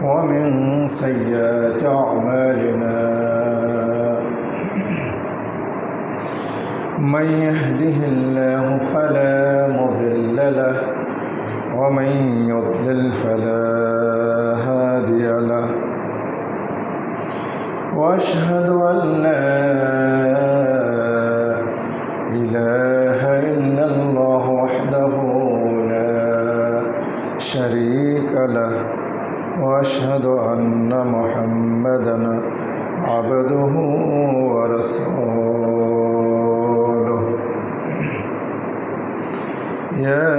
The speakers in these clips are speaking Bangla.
ومن سيئات أعمالنا من يهده الله فلا مضل له ومن يضلل فلا هادي له وأشهد أن لا إله إلا الله وحده لا شريك له وأشهد أن محمدًا عبده ورسوله يا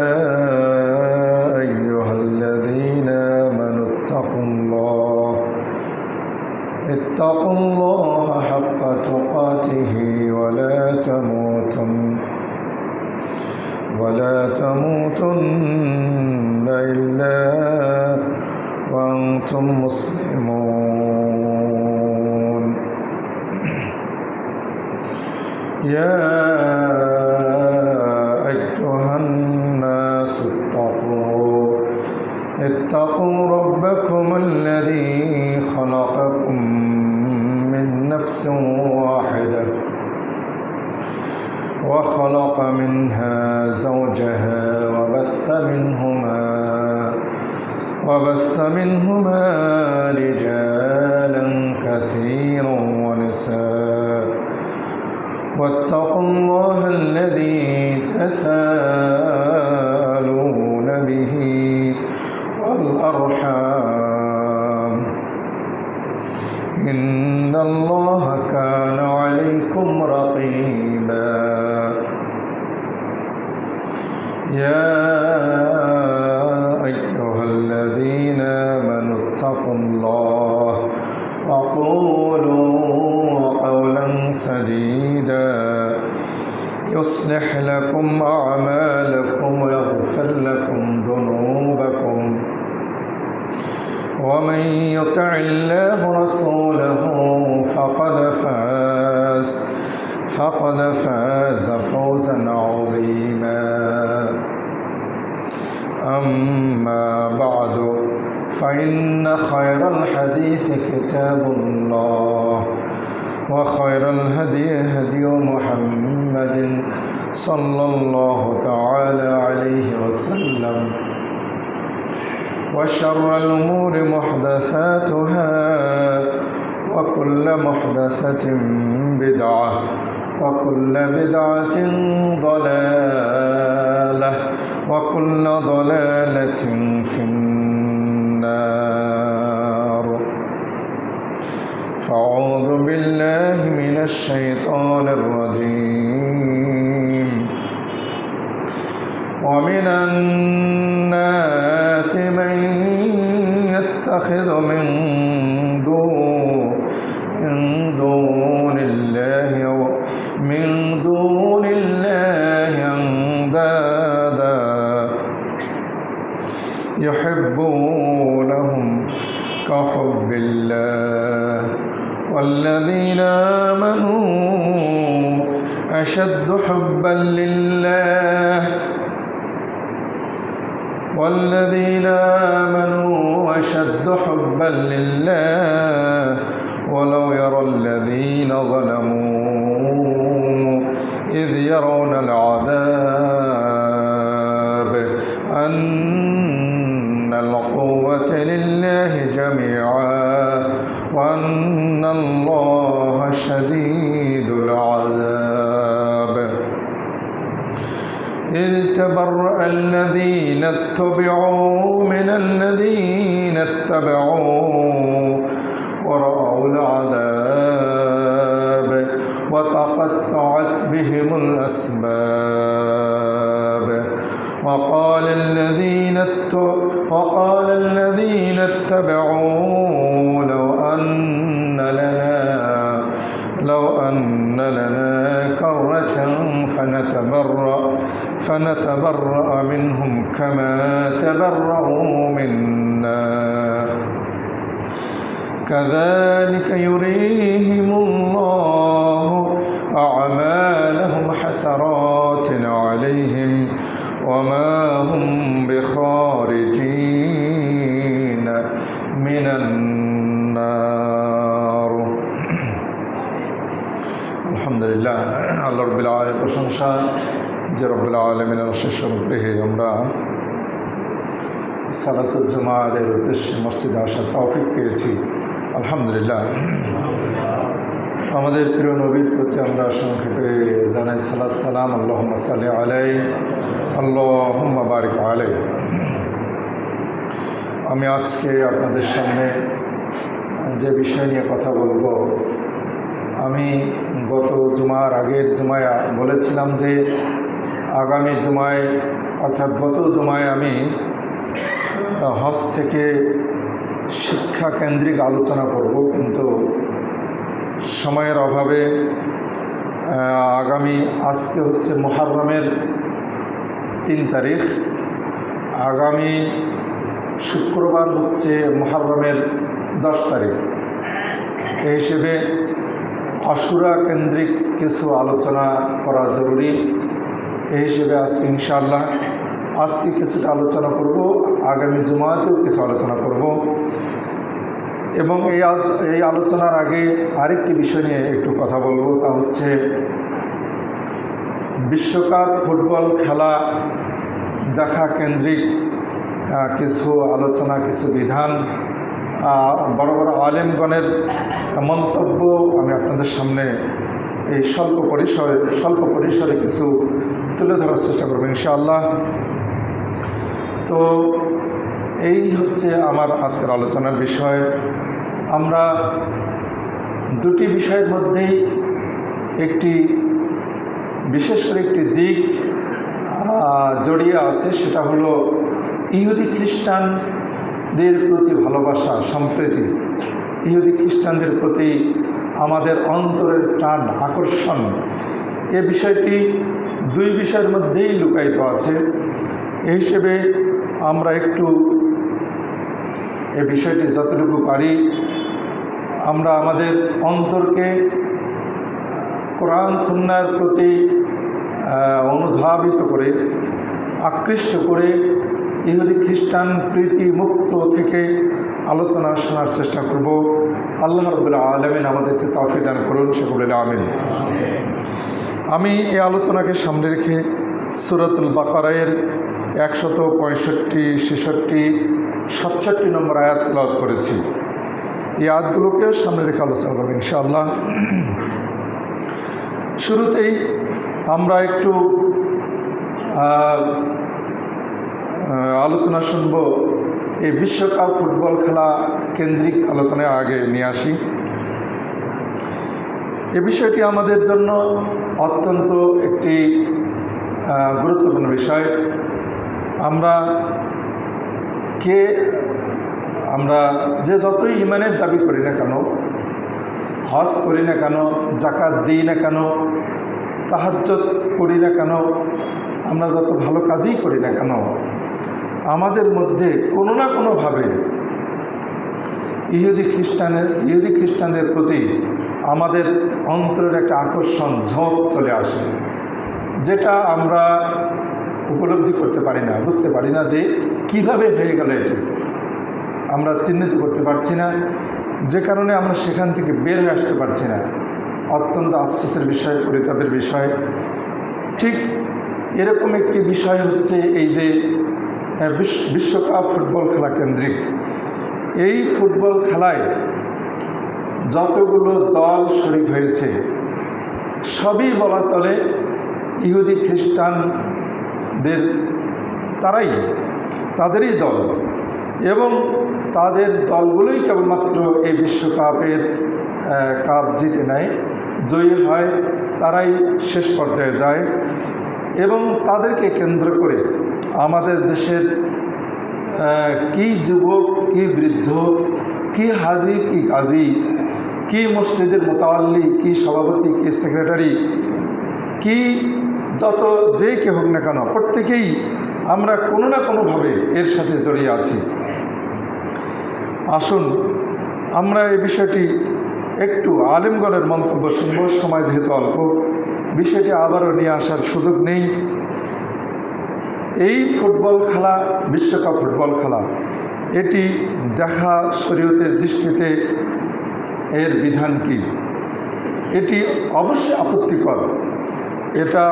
أيها الذين آمنوا اتقوا الله حق تقاته ولا تموتن إلا وأنتم مسلمون يا أيها الناس اتقوا ربكم الذي خلقكم من نفس واحدة وخلق منها زوجها وبث منهما رجالا كثيرا ونساء واتقوا الله الذي تساءلون به والأرحام إن الله كان عليكم رقيبا يا أيها الذين آمنوا اتقوا الله وقولوا قولا سديدا يصلح لكم أعمالكم ويغفر لكم ذنوبكم ومن يطع الله ورسوله فقد فاز فوزا عظيما أما بعد فإن خير الحديث كتاب الله وخير الهدي هدي محمد صلى الله تعالى عليه وسلم وشر الأمور محدثاتها وكل محدثة بدعة وكل بدعة ضلالة وكل ضلالة في النار فأعوذ بالله من الشيطان الرجيم ومن الناس من يتخذ من دون الله أندادا يحبونهم كحب الله والذين آمنوا أشد حبا لله ولو يرى الذين ظلموا إذ يرون العذاب أن القوة لله جميعا وأن الله شديد العذاب إذ تبرأ الذين اتبعوا من الذين اتبعوا ورأوا العذاب وتقطعت بهم الأسباب وقال الذين اتبعوا لو أن لنا كرة فنتبرأ منهم كما تبرأوا منا كذلك يريهم الله أعمالهم حسرات عليهم وما هم بخارجين من النار الحمد لله আল্লাহ রাব্বুল আলামিনের প্রশংসা যে রব্বুল আলামিনের অশেষ অনুগ্রহে আমরা সালাতুল জুমার উদ্দেশ্যে মসজিদে আসার তৌফিক পেয়েছি। আলহামদুলিল্লাহ। আমাদের প্রিয় নবীর প্রতি আমরা সংক্ষেপে জানাই সালাত সালাম। আল্লাহুম্মা সাল্লি আলাইহি আল্লাহুম্মা বারিক আলাইহি। আমি আজকে আপনাদের সামনে যে বিষয় নিয়ে কথা বলবো, আমি গত জুমার আগের জুমায় বলেছিলাম যে আগামী জুমায় অর্থাৎ গত জুমায় আমি হজ থেকে শিক্ষা কেন্দ্রিক আলোচনা করব, কিন্তু সময়ের অভাবে আজকে হচ্ছে মুহররমের 3 তারিখ, আগামী শুক্রবার হচ্ছে মুহররমের 10 তারিখ। এই হিসেবে আশুরা কেন্দ্রিক কিছু আলোচনা করা জরুরি। এই হিসেবে আজকে ইনশাআল্লাহ কিছুটা আলোচনা করব, আগামী জুমাতেও কিছু আলোচনা করব। এবং এই আলোচনার আগে আরেকটি বিষয় নিয়ে একটু কথা বলবো, তা হচ্ছে বিশ্বকাপ ফুটবল খেলা দেখা কেন্দ্রিক কিছু আলোচনা, কিছু বিধান, বড় বড় আলেমগণের মন্তব্য আমি আপনাদের সামনে এই স্বল্প পরিসরে কিছু তুলে ধরার চেষ্টা করব ইনশাআল্লাহ। তো এই হচ্ছে আমার আজকের আলোচনার বিষয়। আমরা দুটি বিষয়ের মধ্যেই বিশেষ করে একটি দিক জড়িয়ে আছে, সেটা হলো ইহুদি খ্রিস্টানদের প্রতি ভালোবাসা, সম্প্রীতি, ইহুদি খ্রিস্টানদের প্রতি আমাদের অন্তরের টান, আকর্ষণ। এ বিষয়টি দুই বিষয়ের মধ্যেই লুকায়িত আছে। এই হিসেবে আমরা একটু এই বিষয়টি যতটুকু পারি আমরা আমাদের অন্তরকে কোরআন সুন্নাহর প্রতি অনুধাবিত করে, আকৃষ্ট করে ইহুদি খ্রিস্টান প্রীতি মুক্ত থেকে আলোচনা শোনার চেষ্টা করব। আল্লাহ রাব্বুল আলামিন আমাদেরকে তৌফিক দান করুন, সকলে আমিন। আমি এই আলোচনাকে সামনে রেখে সূরাতুল বাকারার 165, 66, 67 নম্বর আয়াত তেলাওয়াত করেছি। এই আয়াতগুলোকেও সামনে রেখে আলোচনা করব ইনশাআল্লাহ। শুরুতেই আমরা একটু আলোচনা শুনব এই বিশ্বকাপ ফুটবল খেলা কেন্দ্রিক আলোচনায় আগে নিয়ে আসি। এ বিষয়টি আমাদের জন্য অত্যন্ত একটি গুরুত্বপূর্ণ বিষয়। আমরা যে যতই ইমানের দাবি করি না কেন, হজ করি না কেন, জাকাত দিই না কেন, তাহাজ্জুদ করি না কেন, আমরা যত ভালো কাজই করি না কেন, আমাদের মধ্যে কোনো না কোনোভাবে ইহুদি খ্রিস্টানদের প্রতি আমাদের অন্তরের একটা আকর্ষণ, ঝোঁক চলে আসে, যেটা আমরা উপলব্ধি করতে পারি না, বুঝতে পারি না যে কিভাবে হয়ে গেল এটি। আমরা চিহ্নিত করতে পারছি না, যে কারণে আমরা সেখান থেকে বের হয়ে আসতে পারছি না। অত্যন্ত আফসোসের বিষয়, পরিতাপের বিষয়। ঠিক এরকম একটি বিষয় হচ্ছে এই যে বিশ্বকাপ ফুটবল খেলা কেন্দ্রিক এই ফুটবল খেলায় যতগুলো দল শরীক হয়েছে সবই বলা চলে ইহুদি খ্রিস্টানদের, তাদেরই দল, এবং তাদের দলগুলোই কেবলমাত্র এই বিশ্বকাপের কাপ জিতে নেয়, জয়ী হয়, তারাই শেষ পর্যায়ে যায়। এবং তাদেরকে কেন্দ্র করে আমাদের দেশের কি যুবক, কি বৃদ্ধ, কি হাজি, কি গাজী, কি মসজিদের মোতাওয়াল্লি, কি সভাপতি, কি সেক্রেটারি, কি যে কে হোক না কেন, প্রত্যেকেই আমরা কোনো না কোনোভাবে এর সাথে জড়িয়ে আছি। আসুন আমরা এই বিষয়টি একটু আলেমগণের মন্তব্য শুনব। সময় যেহেতু অল্প, বিষয়টি আবারও নিয়ে আসার সুযোগ নেই। এই ফুটবল খেলা, বিশ্বকাপ ফুটবল খেলা, এটি দেখা শরীয়তের দৃষ্টিতে এর বিধান কি? এটি অবশ্যই আপত্তিকর। এটা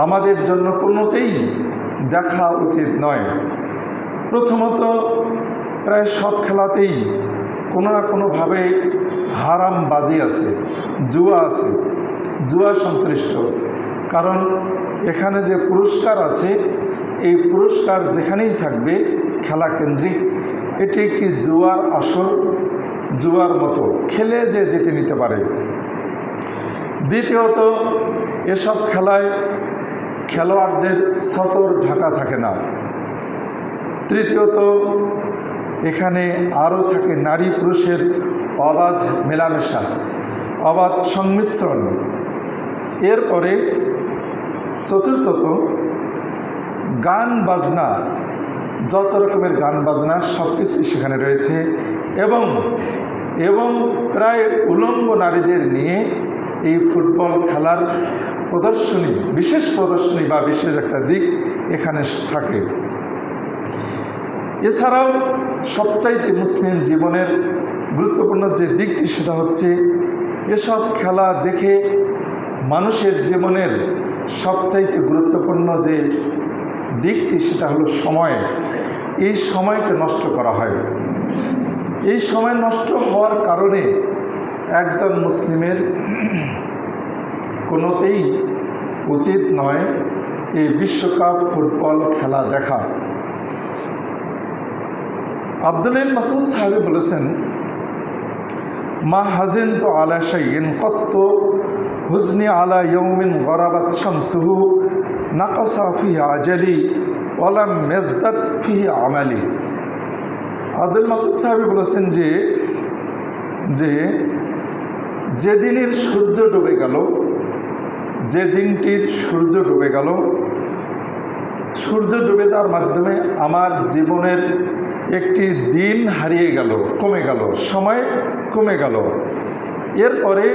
আমাদের জন্য কোনোতেই দেখা উচিত নয়। প্রথমত, প্রায় সব খেলাতেই কোনো না কোনোভাবে হারাম বাজি আছে, জুয়া আছে, জুয়া সংশ্লিষ্ট। কারণ এখানে যে পুরস্কার আছে, এই পুরস্কার যেখানেই থাকবে খেলা কেন্দ্রিক, এটি একটি জুয়ার আসর, জুয়ার মতো খেলে যে জিতে নিতে পারে। দ্বিতীয়ত, এসব খেলায় খেলোয়াড়দের সতর ঢাকা থাকে না। তৃতীয়ত, এখানে আরও থাকে নারী পুরুষের অবাধ মেলামেশা, অবাধ সংমিশ্রণ। এরপরে চতুর্থত, গান বাজনা, যত রকমের গান বাজনা সব কিছুই সেখানে রয়েছে, এবং প্রায় উলঙ্গ নারীদের নিয়ে এই ফুটবল খেলার প্রদর্শনী, বিশেষ প্রদর্শনী বা বিশেষ একটা দিক এখানে থাকে। এছাড়াও সবচাইতে মুসলিম জীবনের গুরুত্বপূর্ণ যে দিকটি, সেটা হচ্ছে এসব খেলা দেখে মানুষের জীবনের সবচাইতে গুরুত্বপূর্ণ যে দিকটি, সেটা হলো সময়। এই সময়কে নষ্ট করা হয়। এই সময় নষ্ট হওয়ার কারণে একজন মুসলিমের কোনোতেই উচিত নয় এই বিশ্বকাপ ফুটবল খেলা দেখা। আব্দুল্লাহ ইবনে মাসউদ সাহাবী বলেছেন, মা হাজিনতু আলা শাইইন কত্তু হুজনি আলা ইয়াউমিন গরাবাত শামসুহু নাকাসা ফিহি আজালি ওয়া লাম ইয়াজদাদ ফিহি আমালি। আব্দুল মাসউদ সাহাবী বলেছেন যে যেদিনের সূর্য ডুবে গেল, যে দিনটির সূর্য ডুবে গেল, সূর্য ডুবে যাওয়ার মাধ্যমে আমার জীবনের একটি দিন হারিয়ে গেল, কমে গেল, সময় কমে গেল। এরপরে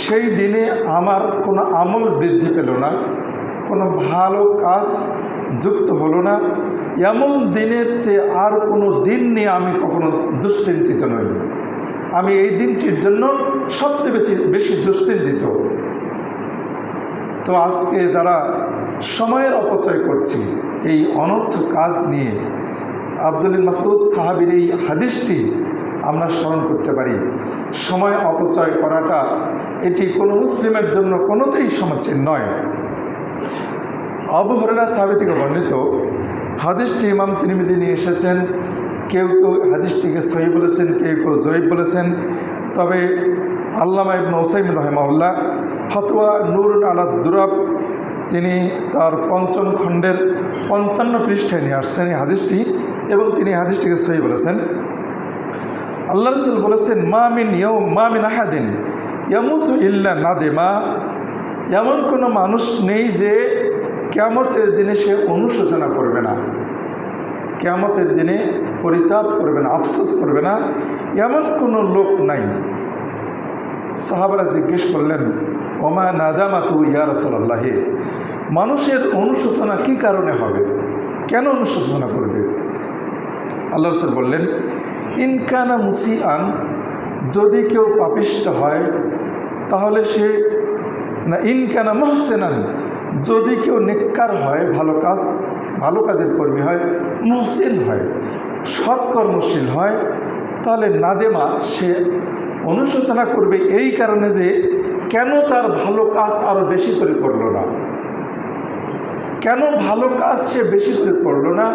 সেই দিনে আমার কোনো আমল বৃদ্ধি পেল না, কোনো ভালো কাজ যুক্ত হলো না। এমন দিনের চেয়ে আর কোনো দিন নিয়ে আমি কখনো দুশ্চিন্তিত নই। আমি এই দিনটির জন্য সবচেয়ে বেশি দুশ্চিন্তিত। তো আজকে যারা সময়ের অপচয় করছি এই অনর্থ কাজ নিয়ে, আব্দুল্লাহ মাসউদ সাহাবীর এই হাদিসটি আমরা স্মরণ করতে পারি। সময় অপচয় করাটা এটি কোনো মুসলিমের জন্য কোনোতেই সমীচীন নয়। আবু হুরায়রা সাহাবী থেকে বর্ণিত হাদিসটি ইমাম তিরমিজি নিয়ে এসেছেন। কেউ কেউ হাদিসটিকে সহিহ বলেছেন, কেউ কেউ জয়ীফ বলেছেন। তবে আল্লামা ইবনে উসাইমিন রাহিমাহুল্লাহ ফতোয়া নূরুন আলা দুরাব, তিনি তার ৫ম খণ্ডের ৫৫ পৃষ্ঠায় নিয়ে আসছেন এই হাদিসটি, এবং তিনি হাদিসটিকে সহিহ বলেছেন। আল্লাহ রাসূল বলেছেন, মা মিন আহাদিন ইয়ামুতু ইল্লা নাদিমা। এমন কোনো মানুষ নেই যে কিয়ামতের দিনে সে অনুশোচনা করবে না, কিয়ামতের দিনে পরিতাপ করবে না, আফসোস করবে না, এমন কোনো লোক নাই। সাহাবারা জিজ্ঞেস করলেন, ওমা নাদামাতু ইয়া রাসূলুল্লাহ, মানুষের অনুশোচনা কি কারণে হবে, কেন অনুশোচনা করবে? আল্লাহ রাসূল বললেন, ইনকানা মুসিআন, যদি কেউ পাপিষ্ঠ হয় তাহলে সে না, ইনকানা মুহসিনান, যদি কেউ নেককার হয়, ভালো কাজের কর্মী হয়, মুহসিন হয়, সৎকর্মশীল হয়, তাহলে নাদেমা, সে অনুশোচনা করবে এই কারণে যে কেন তার ভালো কাজ আরও বেশি করে করলো না, কেন ভালো কাজ সে বেশি করে করলো না,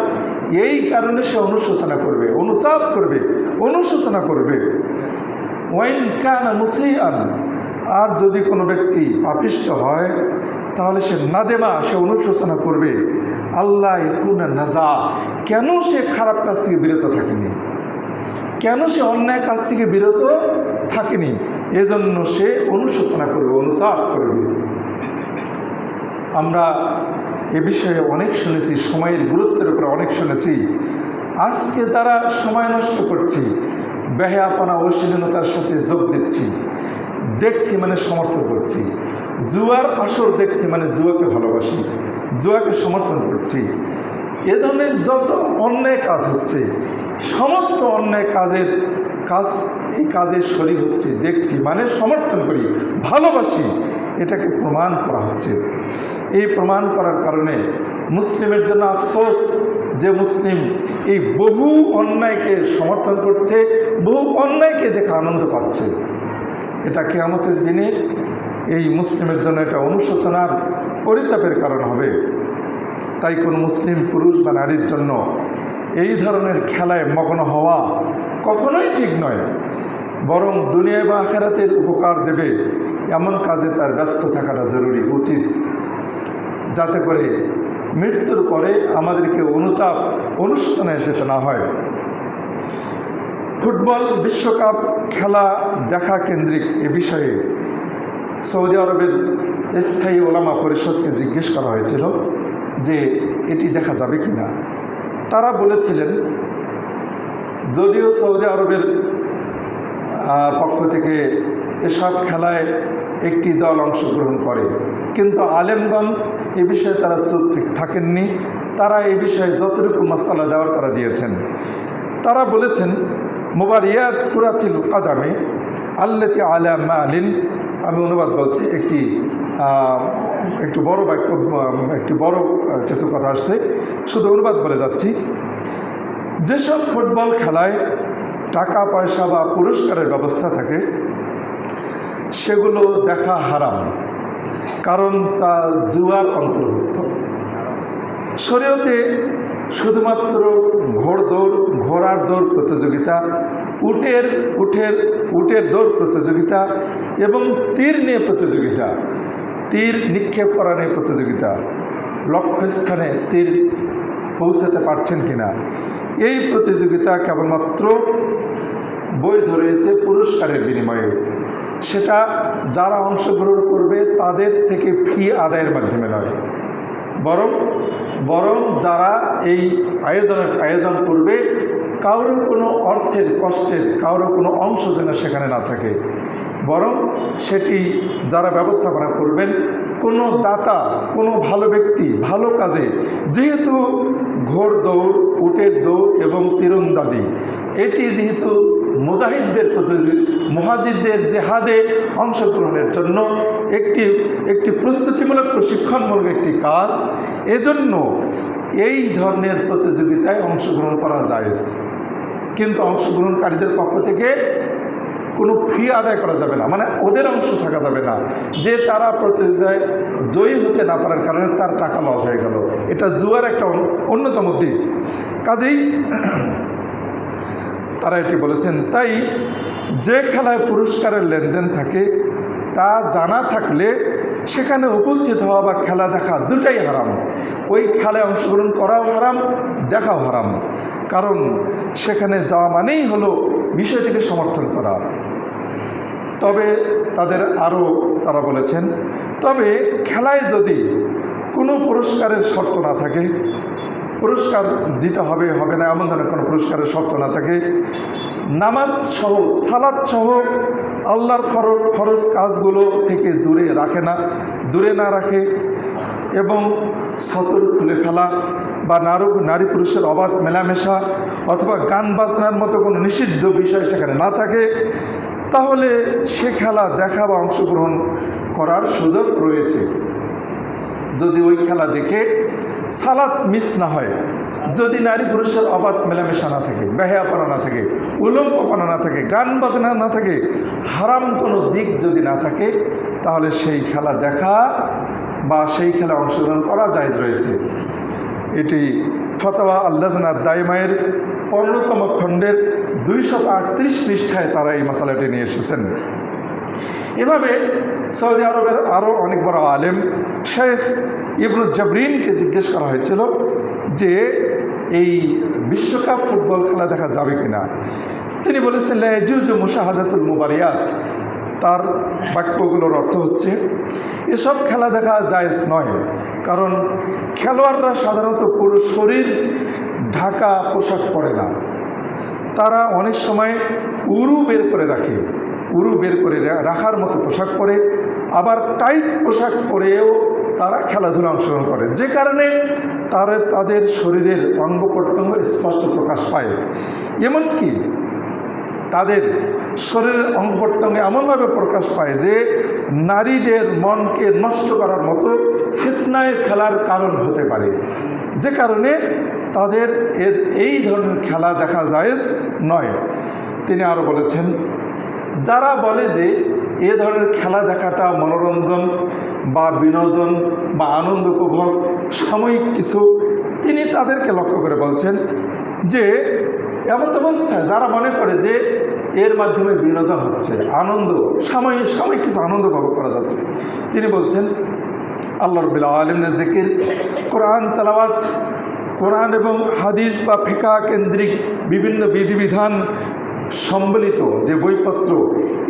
এই কারণে সে অনুশোচনা করবে, অনুতাপ করবে, অনুশোচনা করবে। ওয়াইন কানা মুসিআন, আর যদি কোনো ব্যক্তি পাপিষ্ঠ হয় তাহলে সে নাদেমা, সে অনুশোচনা করবে আল্লাহ ইয়াকুনা নাজা, কেন সে খারাপ কাজ থেকে বিরত থাকেনি, কেন সে অন্যায় কাজ থেকে বিরত থাকেনি, এজন্য সে অনুশোচনা করবে, অনুতাপ করবে। আমরা এ বিষয়ে অনেক শুনেছি, সময়ের গুরুত্বের উপরে অনেক শুনেছি। আজকে যারা সময় নষ্ট করছি, বেহায়াপনা অশ্লীলতার সাথে যোগ দিচ্ছি, দেখছি মানে সমর্থন করছি, জুয়ার আসর দেখছি মানে জুয়াকে ভালোবাসি, জুয়াকে সমর্থন করছি, এ ধরনের যত অন্যায় কাজ হচ্ছে সমস্ত অন্যায় এই কাজে শরীক হচ্ছে, দেখছি মানে সমর্থন করি, ভালোবাসি, এটাকে প্রমাণ করা হচ্ছে। এই প্রমাণ করার কারণে মুসলিমের জন্য আফসোস যে মুসলিম এই বহু অন্যায়কে সমর্থন করছে, বহু অন্যায়কে দেখে আনন্দ পাচ্ছে। এটা কিয়ামতের দিনে এই মুসলিমের জন্য এটা অনুশোচনার পরিতাপের কারণ হবে। তাই কোনো মুসলিম পুরুষ বা নারীর জন্য এই ধরনের খেলায় মগ্ন হওয়া কখনোই ঠিক নয়, বরং দুনিয়া বা আখিরাতের উপকার দেবে এমন কাজে তার ব্যস্ত থাকাটা জরুরি, উচিত, যাতে করে মৃত্যুর পরে আমাদেরকে অনুশোচনায় যেতে না হয়। ফুটবল বিশ্বকাপ খেলা দেখা কেন্দ্রিক এ বিষয়ে সৌদি আরবের স্থায়ী ওলামা পরিষদকে জিজ্ঞেস করা হয়েছিল যে এটি দেখা যাবে কি না। তারা বলেছিলেন, যদিও সৌদি আরবের পক্ষ থেকে এসব খেলায় একটি দল অংশগ্রহণ করে, কিন্তু আলেমগণ এ বিষয়ে তারা চুপ থাকেননি। তারা এই বিষয়ে যতটুকু মাসালা দেওয়ার তারা দিয়েছেন। তারা বলেছেন, মুবারিয়াত কুরাতিল কাদামে আল্লাতি আলা মালিন, আমি অনুবাদ বলছি, একটু বড় বাক্য, একটি বড় কিছু কথা আসছে, শুধু অনুবাদ বলে যাচ্ছি। যেসব ফুটবল খেলায় টাকা পয়সা বা পুরস্কারের ব্যবস্থা থাকে সেগুলো দেখা হারাম, কারণ তা জুয়ার অন্তর্ভুক্ত। শরীয়তে শুধুমাত্র ঘোড়ার দৌড় প্রতিযোগিতা, উটের দৌড় প্রতিযোগিতা এবং তীর নিয়ে প্রতিযোগিতা, তীর নিক্ষেপ করা নিয়ে প্রতিযোগিতা, লক্ষ্যস্থানে তীর পৌঁছাতে পারছেন কিনা, এই প্রতিযোগিতা কেবলমাত্র বৈধ রয়েছে পুরস্কারের বিনিময়ে। সেটা যারা অংশগ্রহণ করবে তাদের থেকে ফি আদায়ের মাধ্যমে নয়, বরং যারা এই আয়োজন করবে কারোর কোনো অর্থের কষ্টের কারোর কোনো অংশ যেন সেখানে না থাকে, বরং সেটি যারা ব্যবস্থাপনা করবেন কোনো দাতা, কোনো ভালো ব্যক্তি ভালো কাজে, যেহেতু ঘোড় দৌড়, উটের দৌড় এবং তীরন্দাজি এটি যেহেতু মুজাহিদদের জেহাদে অংশগ্রহণের জন্য একটি প্রস্তুতিমূলক প্রশিক্ষণমূলক একটি কাজ, এজন্য এই ধরনের প্রতিযোগিতায় অংশগ্রহণ করা যায়। কিন্তু অংশগ্রহণকারীদের পক্ষ থেকে কোনো ফি আদায় করা যাবে না, মানে ওদের অংশ থাকা যাবে না, যে তারা প্রতিযোগিতায় জয়ী হতে না পারার কারণে তার টাকা লস হয়ে গেল। এটা জুয়ার একটা অন্যতম দিক। কাজেই তারা এটি বলেছেন। তাই যে খেলায় পুরস্কারের লেনদেন থাকে তা জানা থাকলে সেখানে উপস্থিত হওয়া বা খেলা দেখা দুটাই হারাম। ওই খেলায় অংশগ্রহণ করাও হারাম, দেখাও হারাম, কারণ সেখানে যাওয়া মানেই হলো বিষয়টিকে সমর্থন করা। তবে তারা বলেছেন, তবে খেলায় যদি কোনো পুরস্কারের শর্ত না থাকে, পুরস্কার দিতে হবে না এমন ধরনের কোনো পুরস্কারের শর্ত না থাকে, নামাজ সহ সালাত সহ আল্লাহর ফরজ কাজগুলো থেকে দূরে না রাখে এবং সতর খুলে ফেলা বা নারী পুরুষের অবাধ মেলামেশা অথবা গান বাজনার মতো কোনো নিষিদ্ধ বিষয় সেখানে না থাকে, তাহলে সে খেলা দেখা বা অংশগ্রহণ করার সুযোগ রয়েছে। যদি ওই খেলা দেখে সালাত মিস না হয়, যদি নারী পুরুষের অবাধ মেলামেশা না থাকে, বেহায়াপনা না থাকে, উলঙ্গপনা না থাকে, গান বাজনা না থাকে, হারাম কোনো দিক যদি না থাকে, তাহলে সেই খেলা দেখা বা সেই খেলা অংশগ্রহণ করা জায়েজ রয়েছে। এটি ফতোয়া আল-লাজনা দাইমায়ের 15তম খণ্ডের 238 পৃষ্ঠায় তারা এই মশালাটি নিয়ে এসেছেন। এভাবে সৌদি আরবের আরও অনেক বড় আলেম শেখ ইবনু জাবরিনকে জিজ্ঞেস করা হয়েছিল যে এই বিশ্বকাপ ফুটবল খেলা দেখা যাবে কিনা। তিনি বলেছেন, লা ইয়াজুজু মুশাহাদাতুল মুবারিয়াত। তার বাক্যগুলোর অর্থ হচ্ছে, এসব খেলা দেখা জায়েজ নয়, কারণ খেলোয়াড়রা সাধারণত পুরো শরীর ঢাকা পোশাক পরে না। তারা অনেক সময় উরু বের করে রাখার মতো পোশাক পরে, আবার টাইট পোশাক পরেও তারা খেলাধুলা অংশগ্রহণ করে, যে কারণে তাদের শরীরের অঙ্গ প্রত্যঙ্গ স্পষ্ট প্রকাশ পায়। এমনকি তাদের শরীরের অঙ্গ প্রত্যঙ্গে এমনভাবে প্রকাশ পায় যে নারীদের মনকে নষ্ট করার মতো ফিতনায় ফেলার কারণ হতে পারে, যে কারণে তাদের এই ধরনের খেলা দেখা জায়েজ নয়। তিনি আরও বলেছেন, যারা বলে যে এ ধরনের খেলা দেখাটা মনোরঞ্জন বা বিনোদন বা আনন্দ উপভোগ সাময়িক কিছু, তিনি তাদেরকে লক্ষ্য করে বলছেন যে এমন অবস্থায় যারা মনে করে যে এর মাধ্যমে বিনোদন হচ্ছে, আনন্দ সাময়িক কিছু আনন্দ উপভোগ করা যাচ্ছে, তিনি বলছেন আল্লাহ রাব্বুল আলামিনের জিকির, কোরআন তেলাওয়াত, কোরআন এবং হাদিস বা ফিকাহ কেন্দ্রিক বিভিন্ন বিধিবিধান সম্বলিত যে বইপত্র,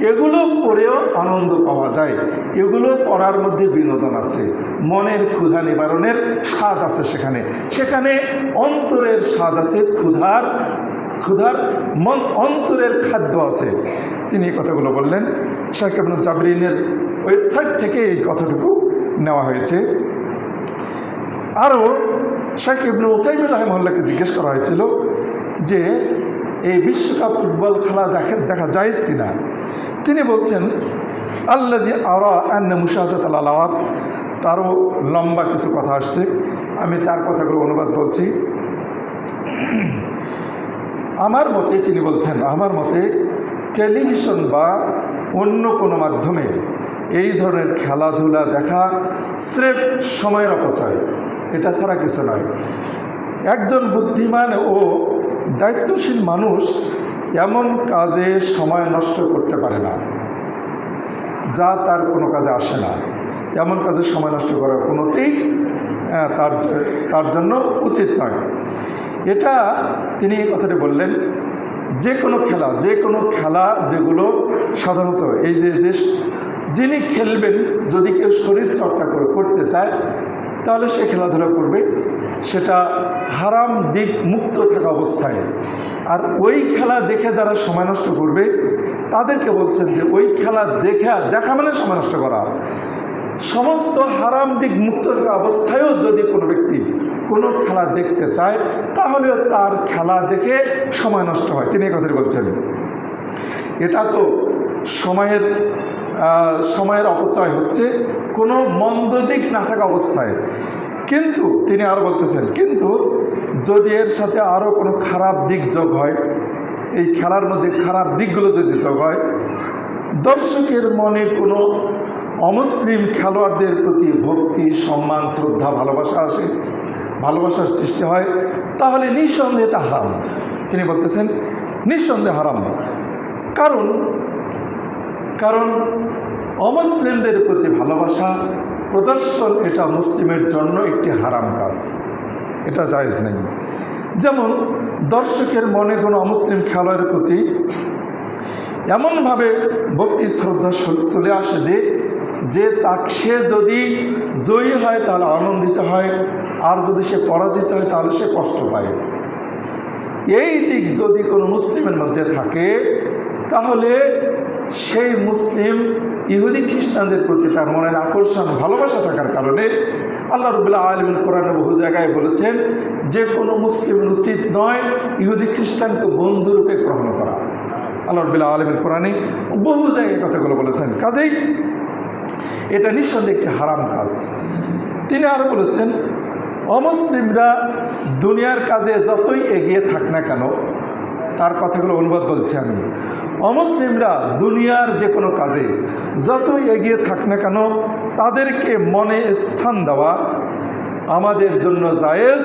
এগুলো পড়েও আনন্দ পাওয়া যায়, এগুলো পড়ার মধ্যে বিনোদন আছে, মনের ক্ষুধা নিবারণের স্বাদ আছে, সেখানে অন্তরের স্বাদ আছে, ক্ষুধার অন্তরের খাদ্য আছে। তিনি এই কথাগুলো বললেন। শেখ ইবনে জাবরিনের ওয়েবসাইট থেকে এই কথাটুকু নেওয়া হয়েছে। আরও শেখ ইবনে উসাইমিন রাহিমাহুল্লাহকে জিজ্ঞেস করা হয়েছিল যে এই বিশ্বকাপ ফুটবল খেলা দেখা জায়েজ কিনা। তিনি বলছেন আল্লাযী আরা আন্না মুশাহাদাতাল আলাওয়াত, তারও লম্বা কিছু কথা আসছে, আমি তার কথাগুলো অনুবাদ বলছি। আমার মতে, তিনি বলছেন, আমার মতে টেলিভিশন বা অন্য কোনো মাধ্যমে এই ধরনের খেলাধুলা দেখা স্রেফ সময়ের অপচয়, এটা ছাড়া কিছু নয়। একজন বুদ্ধিমান ও দায়িত্বশীল মানুষ এমন কাজে সময় নষ্ট করতে পারে না যা তার কোনো কাজে আসে না। এমন কাজে সময় নষ্ট করা কোনোতেই তার জন্য উচিত নয়। এটা তিনি এই কথাটি বললেন, যে কোনো খেলা যেগুলো সাধারণত এই যে যিনি খেলবেন, যদি কেউ শরীর চর্চা করতে চায় তাহলে সে খেলাধুলা করবে, সেটা হারাম দিক মুক্ত থাকা অবস্থায়। আর ওই খেলা দেখে যারা সময় নষ্ট করবে তাদেরকে বলছেন যে ওই খেলা দেখা মানে সময় নষ্ট করা। সমস্ত হারাম দিক মুক্ত থাকা অবস্থায়ও যদি কোনো ব্যক্তি কোনো খেলা দেখতে চায় তাহলে তার খেলা দেখে সময় নষ্ট হয়। তিনি এই কথাটি বলছেন। এটা তো সময়ের অপচয় হচ্ছে কোনো মন্দ দিক না থাকা অবস্থায়। কিন্তু তিনি আরও বলতেছেন, কিন্তু যদি এর সাথে আরও কোনো খারাপ দিক যোগ হয়, এই খেলার মধ্যে খারাপ দিকগুলো যদি যোগ হয়, দর্শকের মনে কোনো অমুসলিম খেলোয়াড়দের প্রতি ভক্তি, সম্মান, শ্রদ্ধা, ভালোবাসার সৃষ্টি হয়, তাহলে নিঃসন্দেহে তা হারাম। তিনি বলতেছেন নিঃসন্দেহে হারাম। কারণ অমুসলিমদের প্রতি ভালোবাসা প্রদর্শন এটা মুসলিমের জন্য একটি হারাম কাজ, এটা জায়েজ নেই। যেমন দর্শকের মনে কোনো অমুসলিম খেলোয়াড়ের প্রতি এমনভাবে ভক্তি, শ্রদ্ধা চলে আসে যে সে যদি জয়ী হয় তাহলে আনন্দিত হয়, আর যদি সে পরাজিত হয় তাহলে সে কষ্ট পায়। এই দিক যদি কোনো মুসলিমের মধ্যে থাকে তাহলে সেই মুসলিম ইহুদি খ্রিস্টানদের প্রতি তার মনের আকর্ষণ, ভালোবাসা থাকার কারণে আল্লাহ রাব্বুল আলামিন কোরআনে বহু জায়গায় বলেছেন যে কোনো মুসলিমের উচিত নয় ইহুদি খ্রিস্টানকে বন্ধুরূপে গ্রহণ করা। আল্লাহ রাব্বুল আলামিন কোরআনে বহু জায়গায় কথাগুলো বলেছেন। কাজেই এটা নিঃসন্দেহে একটি হারাম কাজ। তিনি আরও বলেছেন, অমুসলিমরা দুনিয়ার কাজে যতই এগিয়ে থাক না কেন, তার কথাগুলো অনুবাদ বলছি আমি, অমুসলিমরা দুনিয়ার যে কোনো কাজে যতই এগিয়ে থাক না কেন তাদেরকে মনে স্থান দেওয়া আমাদের জন্য জায়েজ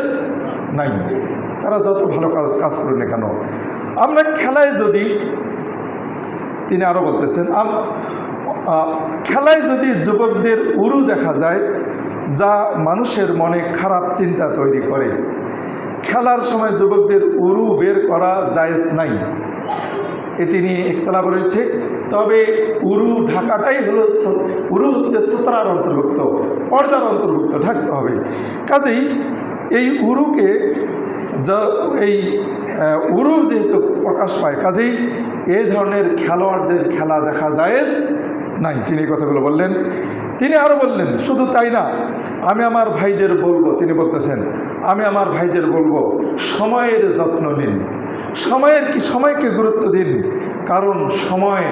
নাই। তারা যত ভালো কাজ করুন না কেন, আমরা খেলায় যদি, তিনি আরও বলতেছেন, খেলায় যদি যুবকদের উরু দেখা যায় যা মানুষের মনে খারাপ চিন্তা তৈরি করে, খেলার সময় যুবকদের উরু বের করা জায়েজ নাই। এটি নিয়ে ইখতিলাফ রয়েছে। তবে উরু ঢাকাটাই হলো, উরু হচ্ছে সুতরার অন্তর্ভুক্ত, পর্দার অন্তর্ভুক্ত, ঢাকতে হবে। কাজেই এই উরুকে উরু যেহেতু প্রকাশ পায়, কাজেই এই ধরনের খেলোয়াড়দের খেলা দেখা জায়েজ নাই। তিনি কথাগুলো বললেন। তিনি আরও বললেন, শুধু তাই না, আমি আমার ভাইদের বলবো, তিনি বলতেছেন, আমি আমার ভাইদের বলবো সময়ের যত্ন নিন, সময়কে গুরুত্ব দিন, কারণ সময়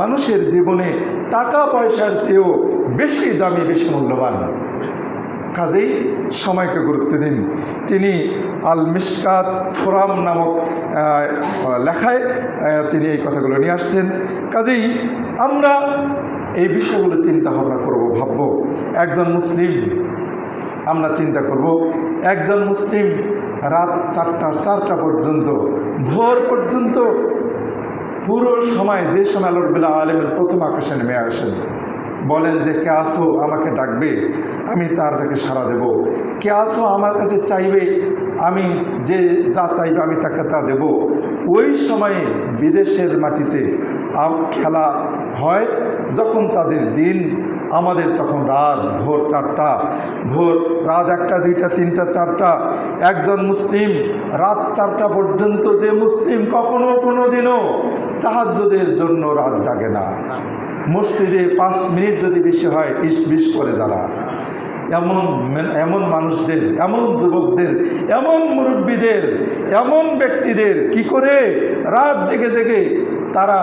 মানুষের জীবনে টাকা পয়সার চেয়েও বেশি দামি, বেশি মূল্যবান। কাজেই সময়কে গুরুত্ব দিন। তিনি আল মিশকাত ফোরাম নামক লেখায় তিনি এই কথাগুলো নিয়ে আসছেন। কাজেই আমরা এই বিষয়গুলো চিন্তা ভাবনা করব, ভাবব। একজন মুসলিম, আমরা চিন্তা করব, একজন মুসলিম রাত 4টা পর্যন্ত, ভোর পর্যন্ত, পুরো সময়, যে সময় আল্লাহ রাব্বুল আলামিন প্রথম আকাশে নেমে আসেন, বলেন যে কে আসো আমাকে ডাকবে, আমি তার ডাকে সাড়া দেব। কে আসো আমার কাছে চাইবে, আমি যে যা চাইবে আমি তাকে তা দেব। ওই সময়ে বিদেশের মাটিতে খেলা হয়, যখন তাদের দিন, আমাদের তখন রাত, ভোর 4টা, ভোর রাত 1টা 2টা 3টা 4টা। একজন মুসলিম রাত 4টা পর্যন্ত, যে মুসলিম কখনো কোনো দিনও তাহাজ্জুদের জন্য রাত জাগে না, মসজিদে 5 মিনিট যদি বেশি হয় 20 করে যারা, এমন মানুষদের, এমন যুবকদের, এমন মুরব্বীদের, এমন ব্যক্তিদের কি করে রাত জেগে জেগে তারা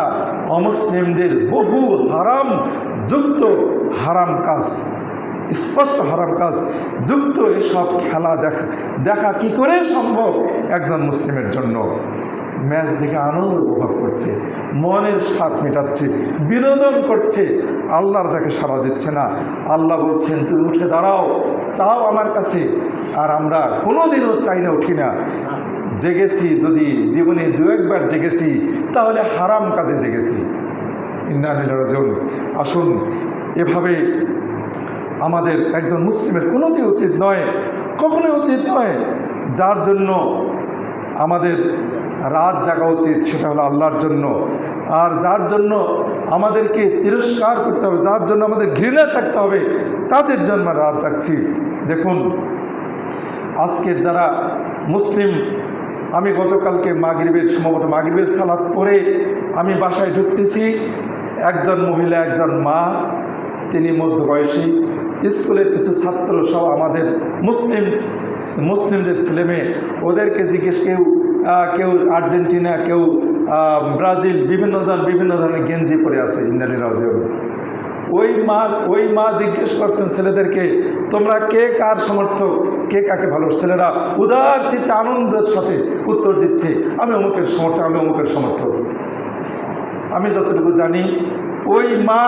অমুসলিমদের বহু হারাম যুক্ত, হারাম কাজ, স্পষ্ট হারাম কাজ যুক্ত এসব খেলা দেখা কি করে সম্ভব একজন মুসলিমের জন্য? ম্যাচ দেখে আনন্দ উপভোগ করছে, মনের স্বাদ মেটাচ্ছে, বিনোদন করছে, আল্লাহর ডাকে সাড়া দিচ্ছে না। আল্লাহ বলছেন, তুমি উঠে দাঁড়াও, চাও আমার কাছে। আর আমরা কোনোদিনও চাই না, উঠি না। জেগেছি যদি জীবনে 2-1 বার জেগেছি, তাহলে হারাম কাজে জেগেছি। ইন্না লিল্লাহি ওয়া ইন্না ইলাইহি রাজিউন। আসুন, এভাবে আমাদের একজন মুসলিমের কোনোদিন উচিত নয়, কখনোই উচিত নয়। যার জন্য আমাদের রাত জাগা উচিত, সেটা হলো আল্লাহর জন্য। আর যার জন্য আমাদেরকে তিরস্কার করতে হবে, যার জন্য আমাদের ঘৃণা থাকতে হবে, তাদের জন্য রাত জাগছি। দেখুন, আজকের যারা মুসলিম, আমি গতকালকে সম্ভবত মাগরিবের সালাত পরে আমি বাসায় ঢুকতেছি, একজন মহিলা, একজন মা, তিনি মধ্যবয়সী, স্কুলের কিছু ছাত্র সহ আমাদের মুসলিমদের ছেলেমেয়ে, ওদেরকে জিজ্ঞেস, কেউ আর্জেন্টিনা, কেউ ব্রাজিল, বিভিন্ন ধরনের গেঞ্জি পরে আছে। ইন্না লিল্লাহি ওয়া ইন্না ইলাইহি রাজিউন। ওই মা জিজ্ঞেস করছেন ছেলেদেরকে, তোমরা কে কার সমর্থক, কে কাকে ভালো? ছেলেরা উদার চিত্তে আনন্দের সাথে উত্তর দিচ্ছে, আমি অমুকের সমর্থক, আমি অমুকের সমর্থক। আমি যতটুকু জানি, ওই মা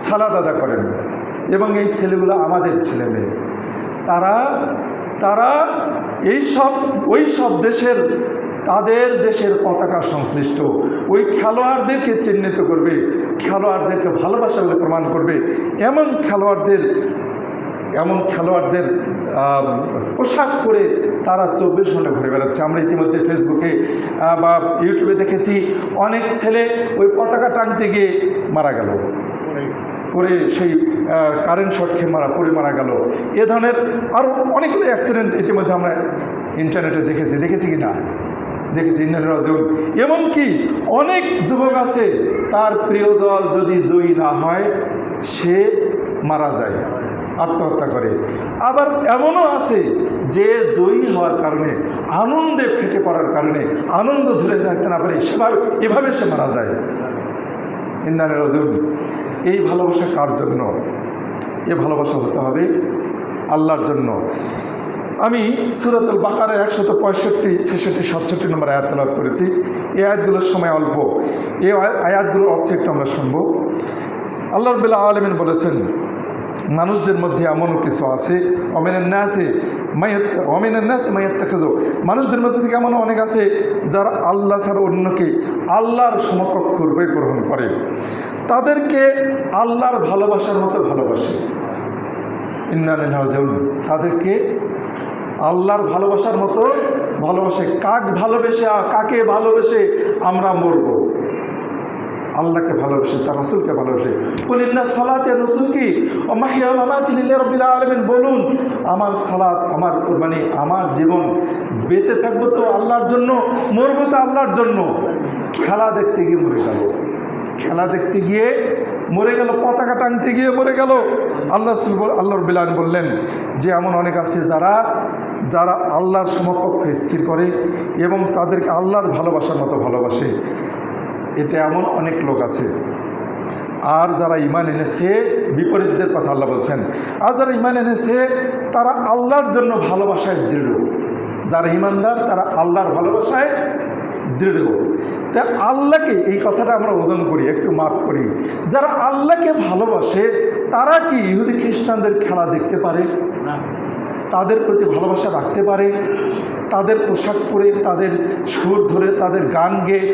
সালাত আদা করেন, এবং এই ছেলেগুলো আমাদের ছেলে মেয়ে। তারা ওই সব দেশের, তাদের দেশের পতাকা সংশ্লিষ্ট ওই খেলোয়াড়দেরকে চিহ্নিত করবে, খেলোয়াড়দেরকে ভালোবাসা বলে প্রমাণ করবে। এমন খেলোয়াড়দের পোশাক পরে তারা 24 ঘন্টা ঘুরে বেড়াচ্ছে। আমরা ইতিমধ্যে ফেসবুকে বা ইউটিউবে দেখেছি, অনেক ছেলে ওই পতাকা টাঙতে গিয়ে মারা গেল, পরে সেই কারেন্ট শর্ট খেয়ে পড়ে মারা গেল। এ ধরনের আরও অনেকগুলো অ্যাক্সিডেন্ট ইতিমধ্যে আমরা ইন্টারনেটে দেখেছি কি না? দেখেছি। ইন্না লিল্লাহি ওয়া ইন্না ইলাইহি রাজিউন। এমনকি অনেক যুবক আছে, তার প্রিয় দল যদি জয়ী না হয়, সে মারা যায়, আত্মহত্যা করে। আবার এমনও আছে যে জয়ী হওয়ার কারণে, আনন্দে ফেটে পড়ার কারণে, আনন্দ ধরে রাখতে না পারে, এভাবে সে মারা যায়। ইন্না লিল্লাহি ওয়া ইন্না ইলাইহি রাজিউন। এই ভালোবাসা কার জন্য? এ ভালোবাসা হতে হবে আল্লাহর জন্য। আমি সূরাতুল বাকারার 165, 66, 67 নম্বর আয়াত তেলাওয়াত করেছি। এই আয়াতগুলোর সময় অল্প, এই আয়াতগুলোর অর্থ একটু আমরা শুনব। আল্লাহ রাব্বুল আলামিন বলেছেন, মানুষদের মধ্যে এমনও কিছু আছে, মানুষদের মধ্যে থেকে এমনও অনেক আছে যারা আল্লাহ ছাড়া অন্যকে আল্লাহর সমকক্ষ রূপে গ্রহণ করে, তাদেরকে আল্লাহর ভালোবাসার মতো ভালোবাসে। ইন্না লিল্লাহি ওয়া ইন্না ইলাইহি রাজিউন। তাদেরকে আল্লাহর ভালোবাসার মতো ভালোবাসে। কাকে ভালোবেসে আমরা মরব? আল্লাহকে ভালোবাসে, তার রাসূলকে ভালোবাসে। কুল ইন্না সালাতি ওয়া নুসুকি ওয়া মাহইয়া ওয়া মামাতি লিল্লাহি রাব্বিল আলামিন। বলুন, আমার সালাত, আমার কুরবানি, আমার জীবন, বেঁচে থাকবো তো আল্লাহর জন্য, মরবো তো আল্লাহর জন্য। খেলা দেখতে গিয়ে মরে গেল, পতাকা টাঙতে গিয়ে মরে গেল, আল্লাহ রাব্বুল আলামিন বললেন যে এমন অনেক আছে যারা আল্লাহর সমকক্ষ স্থির করে এবং তাদেরকে আল্লাহর ভালোবাসার মতো ভালোবাসে। এতে এমন অনেক লোক আছে। আর যারা ঈমান এনেছে, বিপরীতদের কথা আল্লাহ বলছেন, আর যারা ঈমান এনেছে তারা আল্লাহর জন্য ভালোবাসায় দৃঢ়। যারা ঈমানদার তারা আল্লাহর ভালোবাসায় দৃঢ়। তা আল্লাহকে, এই কথাটা আমরা ওজন করি, একটু মাপ করি, যারা আল্লাহকে ভালোবাসে তারা কি ইহুদি খ্রিস্টানদের খেলা দেখতে পারে না? তাদের প্রতি ভালোবাসা রাখতে পারে? তাদের পোশাক পরে, তাদের সুর ধরে, তাদের গান গেয়ে,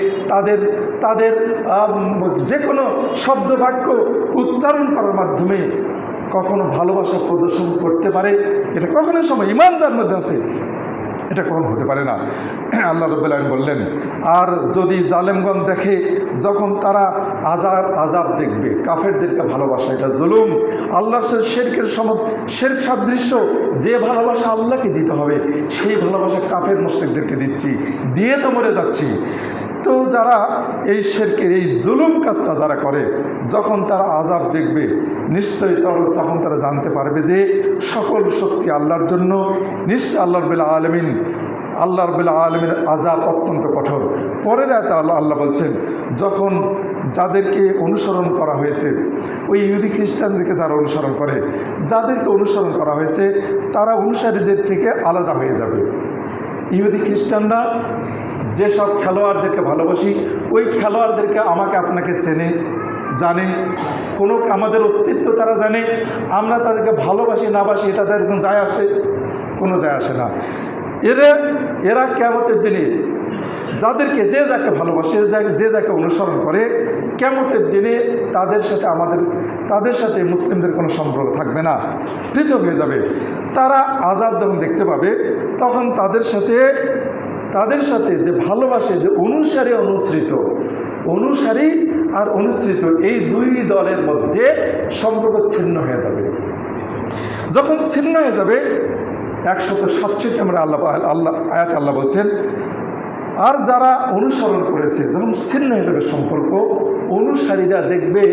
তাদের যে কোনো শব্দ বাক্য উচ্চারণ করার মাধ্যমে কখনো ভালোবাসা প্রদর্শন করতে পারে? এটা কখনো সময় ঈমান যার মধ্যে আছে এটা কখনো হতে পারে না। আল্লাহ রাব্বুল আলামিন বললেন, আর যদি জালেমগণ দেখে যখন তারা আযাব দেখবে, কাফেরদেরকে ভালোবাসা এটা জুলুম। আল্লাহর শিরক সাদৃশ্য যে ভালোবাসা আল্লাহকে দিতে হবে সেই ভালোবাসা কাফের মুশরিকদেরকে দিচ্ছি, দিয়ে তো মরে যাচ্ছি। তো যারা এই শিরকের এই জুলুম কাজটা যারা করে, যখন তারা আযাব দেখবে নিশ্চয়ই তখন তারা জানতে পারবে যে সকল শক্তি আল্লাহর জন্য। নিশ্চয় আল্লাহ রাব্বুল আলামিনের আযাব অত্যন্ত কঠোর। পরের আয়াতে আল্লাহ বলছেন, যখন যাদেরকে অনুসরণ করা হয়েছে, ওই ইহুদি খ্রিস্টানদেরকে যারা অনুসরণ করে, যাদেরকে অনুসরণ করা হয়েছে তারা অনুসারীদের থেকে আলাদা হয়ে যাবে। ইহুদি খ্রিস্টানরা যেসব খেলোয়াড়দেরকে ভালোবাসি, ওই খেলোয়াড়দেরকে আমাকে আপনাকে চেনে, জানে, আমাদের অস্তিত্ব তারা জানে। আমরা তাদেরকে ভালোবাসি না বাসি এটা তাদের কোনো যায় আসে না। এরা কিয়ামতের দিনে যাদেরকে যে যাকে ভালোবাসে, যে যাকে অনুসরণ করে, কিয়ামতের দিনে তাদের সাথে মুসলিমদের কোনো সম্পর্ক থাকবে না, পৃথক হয়ে যাবে। তারা আযাব যখন দেখতে পাবে তখন তাদের সাথে যে ভালোবাসে, যে অনুসারী আর অনুসৃত, এই দুই দলের মধ্যে সম্পর্ক ছিন্ন হয়ে যাবে। যখন ছিন্ন হয়ে যাবে 167 নম্বরে আয়াতে আল্লাহ বলছেন, আর যারা অনুসরণ করেছে যখন ছিন্ন হয়ে যাবে সম্পর্ক, অনুসারীরা দেখবে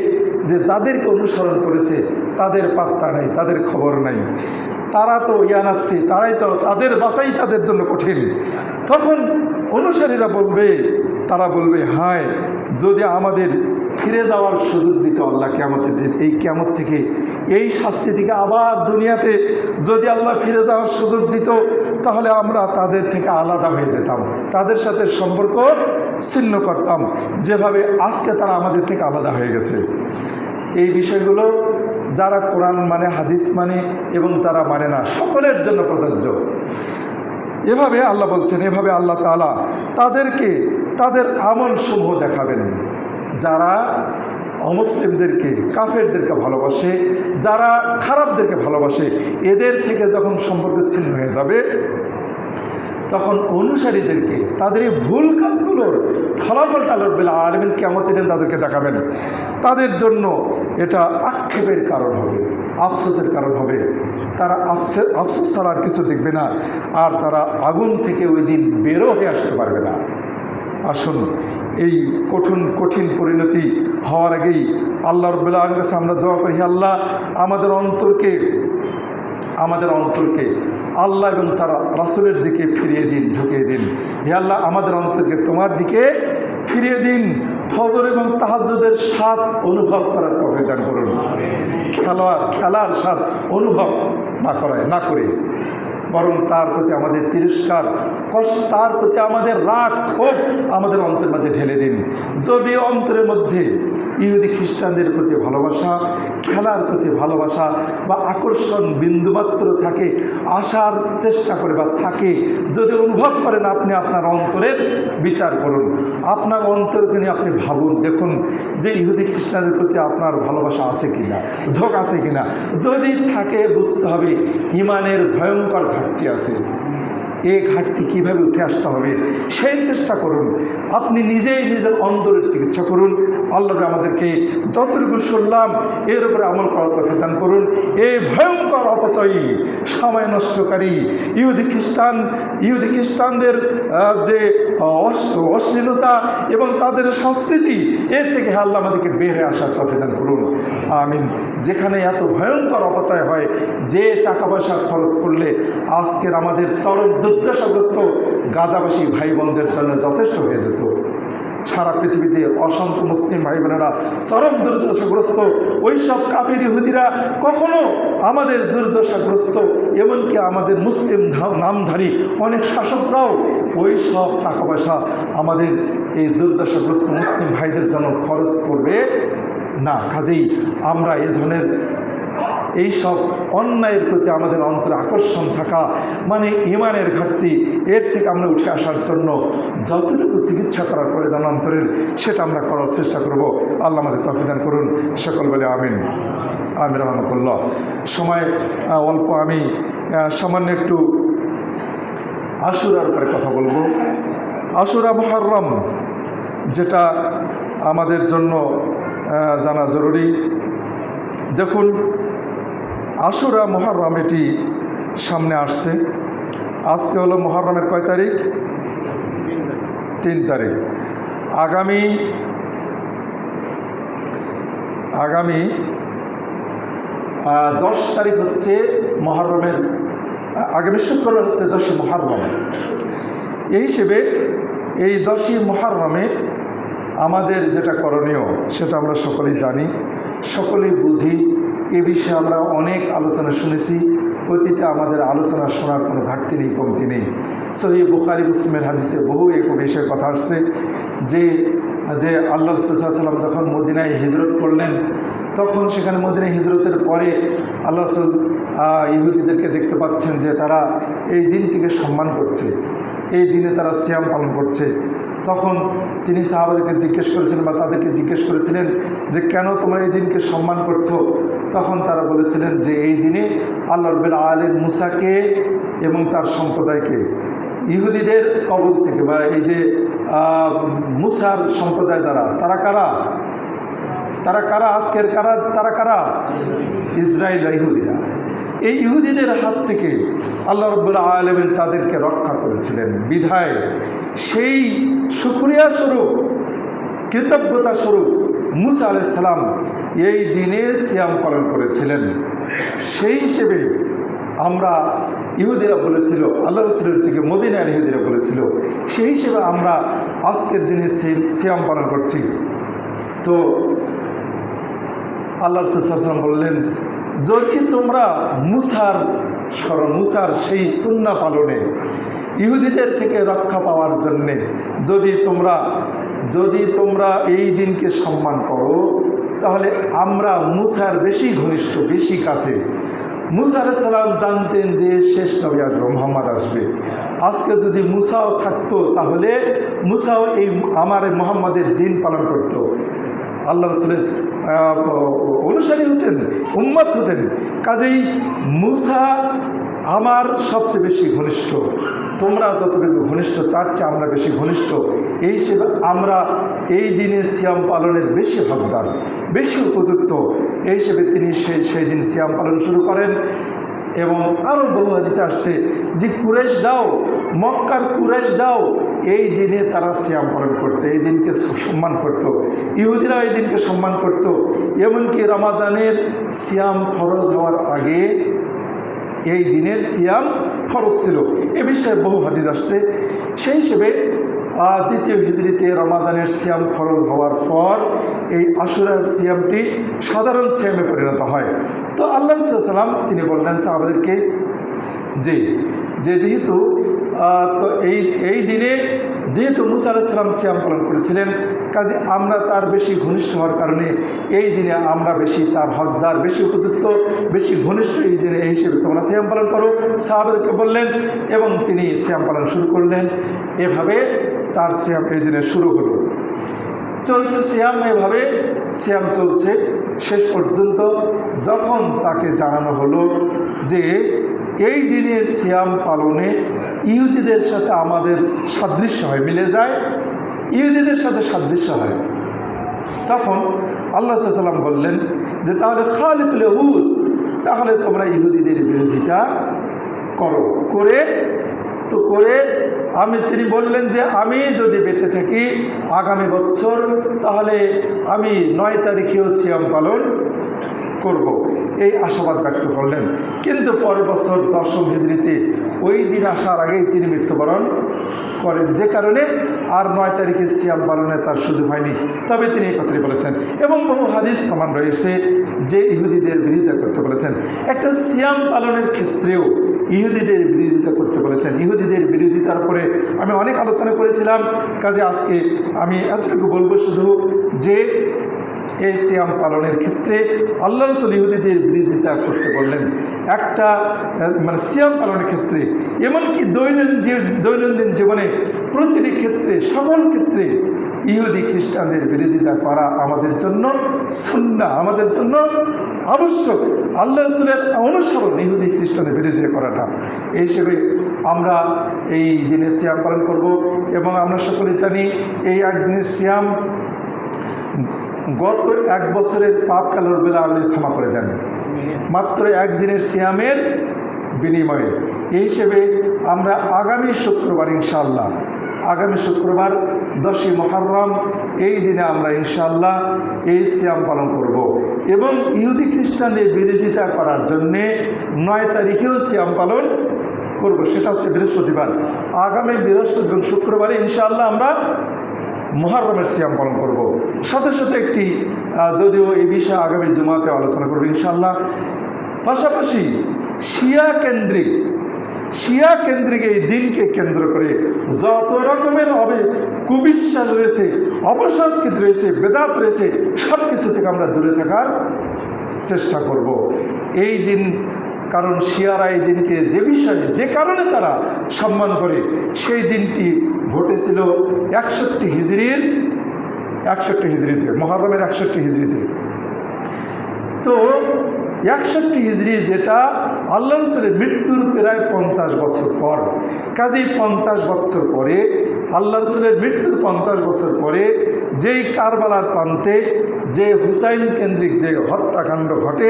যে যাদেরকে অনুসরণ করেছে তাদের পাত্তা নাই, তাদের খবর নাই। তারা তো ইয়ানাফসি, তাদের বাঁচাই তাদের জন্য কঠিন। তখন অনুসারীরা তারা বলবে, হায় যদি আমাদের ফিরে যাওয়ার সুযোগ দিত আল্লাহ কিয়ামতের দিন, এই কিয়ামত থেকে, এই শাস্তি থেকে আবার দুনিয়াতে যদি আল্লাহ ফিরে যাওয়ার সুযোগ দিত তাহলে আমরা তাদের থেকে আলাদা হয়ে যেতাম, তাদের সাথে সম্পর্ক ছিন্ন করতাম, যেভাবে আজকে তারা আমাদের থেকে আলাদা হয়ে গেছে। এই বিষয়গুলো যারা কোরআন মানে, হাদিস মানে এবং যারা মানে না, সকলের জন্য প্রযোজ্য। এভাবে আল্লাহ বলছেন, এভাবে আল্লাহ তাআলা তাদেরকে তাদের আমল সমূহ দেখাবেন। যারা অমুসলিমদেরকে, কাফেরদেরকে ভালোবাসে, যারা খারাপদেরকে ভালোবাসে, এদের থেকে যখন সম্পর্ক ছিন্ন হয়ে যাবে তখন অনুসারীদেরকে তাদের এই ভুল কাজগুলোর ফলাফলটা আল্লাহ রাব্বুল আলামিন কিয়ামতের দিন তাদেরকে দেখাবেন। তাদের জন্য এটা আক্ষেপের কারণ হবে, আফসোসের কারণ হবে। তারা আফসোস ছাড়া আর কিছু দেখবে না, আর তারা আগুন থেকে ওই দিন বেরো হয়ে আসতে পারবে না। আসুন, এই কঠিন পরিণতি হওয়ার আগেই আল্লাহ রাব্বুল আলামিনের কাছে আমরা দোয়া করি, আল্লাহ আমাদের অন্তরকে আল্লাহ এবং তার রাসূলের দিকে ফিরিয়ে দিন, ঝুঁকিয়ে দিন। হে আল্লাহ, আমাদের অন্তরকে তোমার দিকে ফিরিয়ে দিন। ফজর এবং তাহাজ্জুদের স্বাদ অনুভব করার তৌফিক দান করুন। খেলার স্বাদ অনুভব না করে বরং তার প্রতি আমাদের তিরস্কার, তার প্রতি আমাদের রাগ, ক্ষোভ আমাদের অন্তরের মধ্যে ঢেলে দিন। যদি অন্তরের মধ্যে ইহুদি খ্রিস্টানদের প্রতি ভালোবাসা, খেলার প্রতি ভালোবাসা বা আকর্ষণ বিন্দুমাত্র থাকে, আসার চেষ্টা করে বা থাকে, যদি অনুভব করেন, আপনি আপনার অন্তরের বিচার করুন, আপনার অন্তরকে নিয়ে আপনি ভাবুন, দেখুন যে ইহুদি খ্রিস্টানদের প্রতি আপনার ভালোবাসা আছে কিনা, ঝোঁক আছে কিনা। যদি থাকে বুঝতে হবে ঈমানের ভয়ঙ্কর ঘাটতি আছে। এই ঘাটতি কীভাবে উঠে আসতে হবে সেই চেষ্টা করুন। আপনি নিজেই নিজের অন্তরের চিকিৎসা করুন। আল্লাহ আমাদেরকে যতটুকু শুনলাম এর উপরে আমল করার তৌফিক দান করুন। এই ভয়ঙ্কর অপচয়ী, সময় নষ্টকারী ইহুদি খ্রিস্টানদের যে অশ্লীলতা এবং তাদের সংস্কৃতি, এর থেকে আল্লাহ আমাদেরকে বের হয়ে আসার তৌফিক দান করুন। আমিন। যেখানে এত ভয়ঙ্কর অপচয় হয়, যে টাকা পয়সা খরচ করলে আজকের আমাদের চরম দুর্দশাগ্রস্ত গাজাবাসী ভাই বোনদের জন্য যথেষ্ট হয়ে যেত। সারা পৃথিবীতে অসংখ্য মুসলিম ভাই বোনেরা চরম দুর্দশাগ্রস্ত, ওই সব কাফির ইহুদিরা কখনো আমাদের দুর্দশাগ্রস্ত, এমনকি আমাদের মুসলিম নামধারী অনেক শাসকরাও ওই সব টাকা পয়সা আমাদের এই দুর্দশাগ্রস্ত মুসলিম ভাইদের জন্য খরচ করবে না। কাজেই আমরা এ ধরনের এইসব অন্যায়ের প্রতি আমাদের অন্তরে আকর্ষণ থাকা মানে ইমানের ঘাটতি, এর থেকে আমরা উঠে আসার জন্য যতটুকু চিকিৎসা করার প্রয়োজন অন্তরের, সেটা আমরা করার চেষ্টা করব। আল্লাহ আমাদের তৌফিক দান করুন। সকল বলে আমিন। আমির রহমতুল্লাহ। সময় অল্প, আমি সামান্য একটু আশুরার উপরে কথা বলবো। আশুরা মুহররম, যেটা আমাদের জন্য জানা জরুরি। দেখুন, আশুরা মুহররম এটি সামনে আসছে। আজকে হলো মুহররমের কয় তারিখ? 3 তারিখ। আগামী 10 তারিখ হচ্ছে মুহররমের, আগামী শুক্রবার হচ্ছে 10 মুহররম। এই হিসেবে এই 10 মুহররমে আমাদের যেটা করণীয় সেটা আমরা সকলেই জানি, সকলেই বুঝি। এ বিষয়ে আমরা অনেক আলোচনা শুনেছি। অতীতে আমাদের আলোচনা শোনার কোনো ঘাটতি নেই, কমতি নেই। সহিহ বুখারী মুসলিমের হাদিসে বহু এক বিষয়ে কথা আসছে যে আল্লাহ রাসূল সাল্লাল্লাহু আলাইহি ওয়াসাল্লাম যখন মদিনায় হিজরত করলেন, তখন সেখানে মদিনায় হিজরতের পরে আল্লাহ রাসূল ইহুদিদেরকে দেখতে পাচ্ছেন যে তারা এই দিনটিকে সম্মান করছে, এই দিনে তারা সিয়াম পালন করছে। তখন তিনি সাহাবাদেরকে জিজ্ঞেস করেছিলেন বা তাদেরকে জিজ্ঞেস করেছিলেন যে কেন তোমরা এই দিনকে সম্মান করছো? তখন তারা বলেছিলেন যে এই দিনে আল্লাহ রাব্বুল আলামিন মুসাকে এবং তার সম্প্রদায়কে ইহুদিদের কবল থেকে, বা এই যে মুসার সম্প্রদায় যারা, তারা কারা আজকের তারা কারা? ইসরায়েল ইহুদিরা। এই ইহুদিদের হাত থেকে আল্লাহ রাব্বুল আলামিন তাদেরকে রক্ষা করেছিলেন। বিধায় সেই শুকরিয়া স্বরূপ, কৃতজ্ঞতা স্বরূপ মুসা আলাইহিস সালাম এই দিনে সিয়াম পালন করেছিলেন। সেই হিসেবে আমরা, ইহুদিরা বলেছিল, আল্লাহ রাসূলের থেকে মদিনার ইহুদিরা বলেছিল, সেই হিসেবে আমরা আজকের দিনে সিয়াম পালন করছি। তো আল্লাহ রাসূল সাল্লাল্লাহু আলাইহি ওয়াসাল্লাম বললেন, যদি তোমরা মুসার সেই সুন্নাহ পালনে ইহুদিদের থেকে রক্ষা পাওয়ার জন্যে যদি তোমরা এই দিনকে সম্মান করো, তাহলে আমরা মুসার বেশি ঘনিষ্ঠ, বেশি কাছে। মুসা আলাইহিস সালাম জানতেন যে শেষ নবী আসবে, মুহাম্মদ আসবে। আজকে যদি মুসাও থাকতো, তাহলে মুসাও এই আমার মুহাম্মাদের দিন পালন করত, আল্লাহ রাসূলের অনুসারী হতেন, উম্মত হতেন। কাজেই মুসা আমার সবচেয়ে বেশি ঘনিষ্ঠ, তোমরা যতটুকু ঘনিষ্ঠ তার চেয়ে আমরা বেশি ঘনিষ্ঠ। এই হিসেবে আমরা এই দিনে সিয়াম পালনের বেশি হকদার, বেশি উপযুক্ত। এই হিসেবে তিনি সেই দিন সিয়াম পালন শুরু করেন। এবং আরও বহু হাদিসে আসছে যে কুরাইশরাও, মক্কার কুরাইশরাও এই দিনে তারা সিয়াম পালন করতো, এই দিনকে সম্মান করত। ইহুদিরা এই দিনকে সম্মান করত। এমনকি রমাজানের সিয়াম ফরজ হওয়ার আগে এই দিনের সিয়াম ফরজ ছিল। এ বিষয়ে বহু হাদিস আসছে। সেই হিসেবে দ্বিতীয় হিজরিতে রমাজানের সিয়াম ফরজ হওয়ার পর এই আশুরার সিয়ামটি সাধারণ সিয়ামে পরিণত হয়। তো আল্লাহ রাসূল সাল্লাল্লাহু আলাইহি ওয়াসাল্লাম তিনি বললেন সাহাবাদেরকে যে যেহেতু তো এই দিনে যেহেতু মুসা আলাইহিস সালাম সিয়াম পালন করেছিলেন, কাজে আমরা তার বেশি ঘনিষ্ঠ হওয়ার কারণে এই দিনে আমরা বেশি তার হকদার, বেশি উপযুক্ত, বেশি ঘনিষ্ঠ। এই দিনে এই হিসেবে তোমরা সিয়াম পালন করো, সাহাবাদেরকে বললেন, এবং তিনি সিয়াম পালন শুরু করলেন। এভাবে তার সিয়াম এই দিনে শুরু হলো, চলছে সিয়াম। এভাবে সিয়াম চলছে শেষ পর্যন্ত, যখন তাকে জানানো হলো যে এই দিনের সিয়াম পালনে ইহুদিদের সাথে আমাদের সাদৃশ্য হয়, মিলে যায়, ইহুদিদের সাথে সাদৃশ্য হয়। তখন আল্লাহ সাল্লাম বললেন যে তাহলে খালিফুল ইহুদ, তাহলে তোমরা ইহুদিদের বিরোধিতা করো। করে তিনি বললেন যে আমি যদি বেঁচে থাকি আগামী বছর, তাহলে আমি 9 তারিখেও সিয়াম পালন করব, এই আশাবাদ ব্যক্ত করলেন। কিন্তু পরের বছর 10ম হিজরিতে ওই দিন আসার আগেই তিনি মৃত্যুবরণ করেন, যে কারণে আর 9 তারিখে সিয়াম পালনে তার সুযোগ হয়নি। তবে তিনি এই কথাটি বলেছেন, এবং বহু হাদিস প্রমাণ রয়েছে যে ইহুদিদের বিরোধিতা করতে বলেছেন। একটা সিয়াম পালনের ক্ষেত্রেও ইহুদিদের বিরোধিতা করতে বলেছেন। ইহুদিদের বিরোধিতার পরে আমি অনেক আলোচনা করেছিলাম, কাজে আজকে আমি এতটুকু বলবো শুধু যে এই সিয়াম পালনের ক্ষেত্রে আল্লাহ রাসূল ইহুদিদের বিরোধিতা করতে বললেন একটা সিয়াম পালনের ক্ষেত্রে, এমনকি দৈনন্দিন জীবনে প্রতিটি ক্ষেত্রে, সকল ক্ষেত্রে ইহুদি খ্রিস্টানদের বিরোধিতা করা আমাদের জন্য সুন্নাহ, আমাদের জন্য আবশ্যক। আল্লাহ রাসূলের অনুসরণ ইহুদি খ্রিস্টানের বিরোধিতা করাটা। এই হিসেবে আমরা এই দিনে সিয়াম পালন করব, এবং আমরা সকলে জানি এই একদিনের সিয়াম গত 1 বছরের পাপ কালের বেলা আপনি ক্ষমা করে দেন, মাত্র একদিনের সিয়ামের বিনিময়ে। এই হিসেবে আমরা আগামী শুক্রবার ইনশাআল্লাহ, আগামী শুক্রবার 10ই মুহররম, এই দিনে আমরা ইনশাআল্লাহ এই সিয়াম পালন করব, এবং ইহুদি খ্রিস্টানদের বিরোধিতা করার জন্যে 9 তারিখেও সিয়াম পালন করব, সেটা হচ্ছে বৃহস্পতিবার। আগামী বৃহস্পতি এবং শুক্রবারে ইনশাআল্লাহ আমরা মুহররমের সিয়াম পালন করব। সাথে সাথে একটি, যদিও এই বিষয়ে আগামী জুমাতে আলোচনা করব ইনশাআল্লাহ, পাশাপাশি শিয়া কেন্দ্রিক এই দিনকে কেন্দ্র করে যত রকমের কুবিশ্বাস রয়েছে, অপসংস্কৃতি রয়েছে, বেদাত রয়েছে, সব কিছু থেকে আমরা দূরে থাকার চেষ্টা করব এই দিন। কারণ শিয়ারা এই দিনকে যে বিষয়ে, যে কারণে তারা সম্মান করে, সেই দিনটি ঘটেছিল 61 হিজরিতে, মুহররমের 61 হিজরিতে। তো 61 হিজরি, যেটা আল্লাহ রাসূলের মৃত্যুর প্রায় 50 বছর পর। কাজেই 50 বছর পরে, আল্লাহ রাসূলের মৃত্যুর 50 বছর পরে যেই কারবালার প্রান্তে যে হুসাইন কেন্দ্রিক যে হত্যাকাণ্ড ঘটে,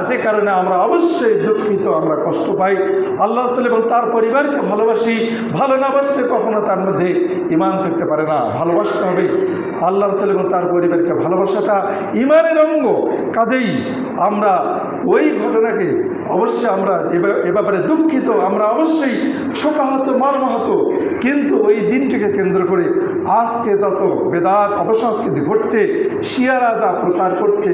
যে কারণে আমরা অবশ্যই দুঃখিত, আমরা কষ্ট পাই। আল্লাহ রাসূল এবং তার পরিবারকে ভালোবাসি, ভালো না বাসলে কখনো তার মধ্যে ঈমান থাকতে পারে না। ভালোবাসতে হবে, আল্লাহ রাসূল এবং তার পরিবারকে ভালোবাসাটা ঈমানের অঙ্গ। কাজেই আমরা ওই ঘটনাকে অবশ্যই আমরা এ ব্যাপারে দুঃখিত, আমরা অবশ্যই শোকাহত, মর্মাহত। কিন্তু ওই দিনটিকে কেন্দ্র করে আজকে যত বেদাত, অপসংস্কৃতি ঘটছে, শিয়ারা যা প্রচার করছে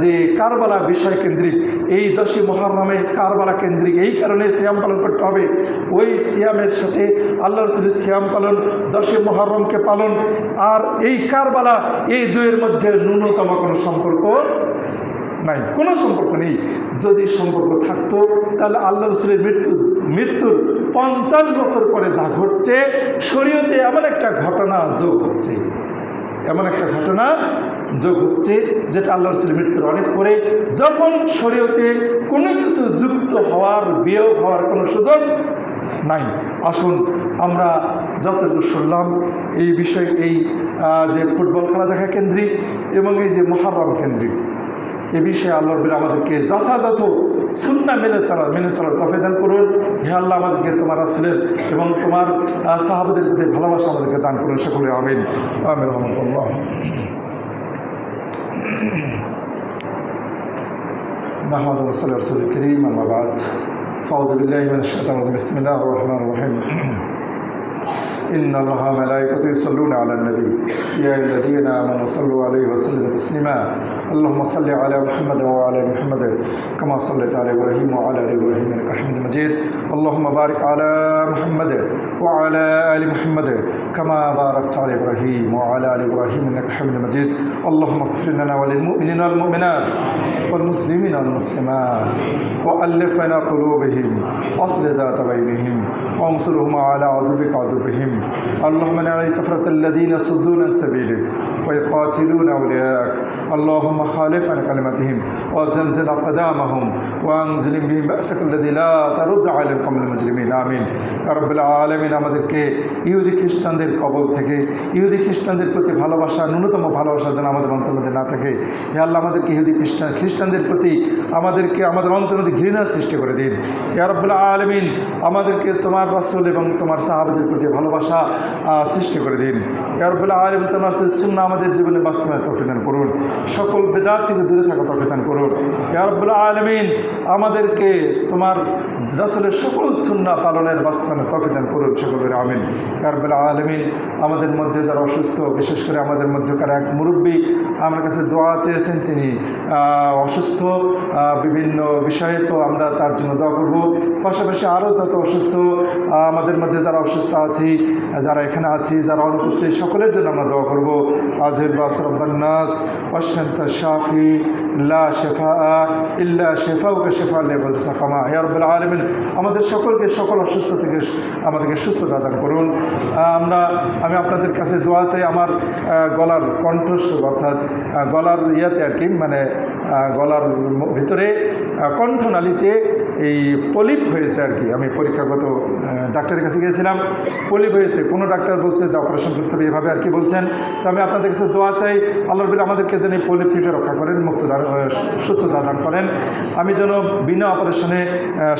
যে কারবালা বিষয় কেন্দ্রিক, এই 10ই মুহররমে কারবালা কেন্দ্রিক, এই কারণে সিয়াম পালন করতে হবে। ওই সিয়ামের সাথে আল্লাহ রাসূলের সিয়াম পালন, 10ই মুহররমকে পালন, আর এই কারবালা, এই দুয়ের মধ্যে ন্যূনতম কোনো সম্পর্ক নাই, কোনো সম্পর্ক নেই। যদি সম্পর্ক থাকতো তাহলে আল্লাহ রাসূলের মৃত্যুর 50 বছর পরে যা ঘটছে, শরীয়তে এমন একটা ঘটনা যোগ হচ্ছে, যেটা আল্লাহ রাসূলের মৃত্যুর অনেক পরে, যখন শরীয়তে কোনো কিছু যুক্ত হওয়ার, বিয়োগ হওয়ার কোনো সুযোগ নাই। আসুন আমরা যতটুকু শুনলাম এই বিষয়ে, এই যে ফুটবল খেলা দেখা কেন্দ্রিক এবং এই যে মুহররম কেন্দ্রিক, এ বিষয়ে আল্লাহ রাব্বুল আমাদেরকে যথাযথ সুন্নাহ মেনে চলার তৌফিক দান করুন। হে আল্লাহ, আমাদেরকে তোমার রাসূলের এবং তোমার সাহাবাদের প্রতি ভালোবাসা আমাদেরকে দান করুন। সকলে আমিন আমিন রহমাতুল্লাহ। নাহমাদু ওয়া সাল্লি আলা রাসূলিল কারীম, আম্মা বা'দ। আউযু বিল্লাহি মিনাশ শাইতানির রাজিম। বিসমিল্লাহির রহমানির রহিম। إن الله وملائكته يصلون على النبي يا أيها الذين آمنوا صلوا عليه وسلموا تسليما اللهم صل على محمد وعلى آل محمد كما صليت على إبراهيم وعلى آل إبراهيم إنك حميد مجيد اللهم بارك على محمد وعلى آل محمد كما باركت على إبراهيم وعلى آل إبراهيم إنك حميد مجيد اللهم اغفر لنا وللمؤمنين والمؤمنات والمسلمين والمسلمات وألف بين قلوبهم واصلح ذات بينهم وانصرهم على عدوك عدوهم اللهم انع الكفرة الذين يصدون عن سبيلك ويقاتلون أولياءك اللهم خالف عن كلمتهم وزلزل أقدامهم وأنزل بهم بأسك الذي لا ترد على القوم المجرمين آمين يا رب العالمين আমাদেরকে ইহুদি খ্রিস্টানদের কবল থেকে ইহুদি খ্রিস্টানদের প্রতি ভালোবাসা ন্যূনতম ভালোবাসা যেন আমাদের অন্তরের মধ্যে না থাকে হে আল্লাহ আমাদেরকে ইহুদি খ্রিস্টানদের প্রতি আমাদের অন্তরের মধ্যে ঘৃণা সৃষ্টি করে দিন ইয়া রাব্বুল আলামিন আমাদেরকে তোমার রাসূল এবং তোমার সাহাবাদের প্রতি ভালোবাসা সৃষ্টি করে দিন ইয়া রাব্বুল আলামিন তোমার সুন্নাহ আমাদের জীবনে বাস্তবায়ন তৌফিক দান করুন সকল বিদআত থেকে দূরে থাকা তৌফিক দান করুন ইয়া রাব্বুল আলামিন আমাদেরকে তোমার রাসূলের সকল সুন্নাহ পালনের বাস্তবায়নের তৌফিক দান করুন সকলের আমিন ইয়া রাব্বুল আলামিন আমাদের মধ্যে যারা অসুস্থ বিশেষ করে আমাদের মধ্যকার এক মুরব্বী আমার কাছে দোয়া চেয়েছেন তিনি অসুস্থ বিভিন্ন বিষয়ে তো আমরা তার জন্য দোয়া করব পাশাপাশি আরও যত অসুস্থ আমাদের মধ্যে যারা অসুস্থ আছি যারা এখানে আছি যারা অনুপস্থিত সকলের জন্য আমরা দোয়া করব আজিল বাস রব্বান নাস ওয়াশফিন্তা শাফি লা শিফা ইল্লা শিফাউকা শিফা লিল সাকামা ইয়া রাব্বুল আলামিন আমাদের সকলকে সকল অসুস্থ থেকে আমাদেরকে সুস্থতা দান করুন আমি আপনাদের কাছে দোয়া চাই আমার গলার কণ্ঠস্বর অর্থাৎ গলার ইয়াতে আর কি মানে গলার ভিতরে কণ্ঠনালীতে এই পলিপ হয়েছে আর কি আমি পরীক্ষাগত ডাক্তারের কাছে গিয়েছিলাম পলিপ হয়েছে কোনো ডাক্তার বলছে যে অপারেশন করতে হবে এভাবে আর কি বলছেন তো আমি আপনাদের কাছে দোয়া চাই আল্লাহর বিল আমাদেরকে যেন এই পলিপ থেকে রক্ষা করেন সুস্থতা দান করেন আমি যেন বিনা অপারেশনে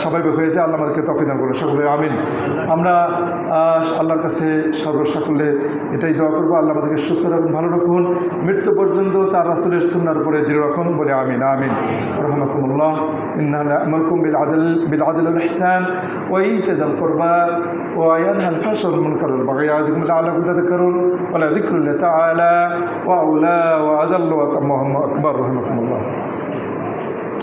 স্বাভাবিক হয়ে যায় আল্লাহ আমাদেরকে তৌফিক দান করুন সকলে আমিন আমরা আল্লাহর কাছে সর্বসকলে এটাই দোয়া করবো আল্লাহ আমাদেরকে সুস্থ রাখুন ভালো রাখুন মৃত্যু পর্যন্ত তার রাসূলের সুন্নাহর উপরে দৃঢ় রাখুন বলে আমিন আমিন রহমাকুমুল্লাহ ইন্না আমারকুম بالعدل والإحسان وإيتاء ذي القربى وينهى الفحشاء والمنكر والبغي يعظكم لعلكم تذكرون ولذكر الله تعالى وأولى وأجل وأتم وأكبر رحمكم الله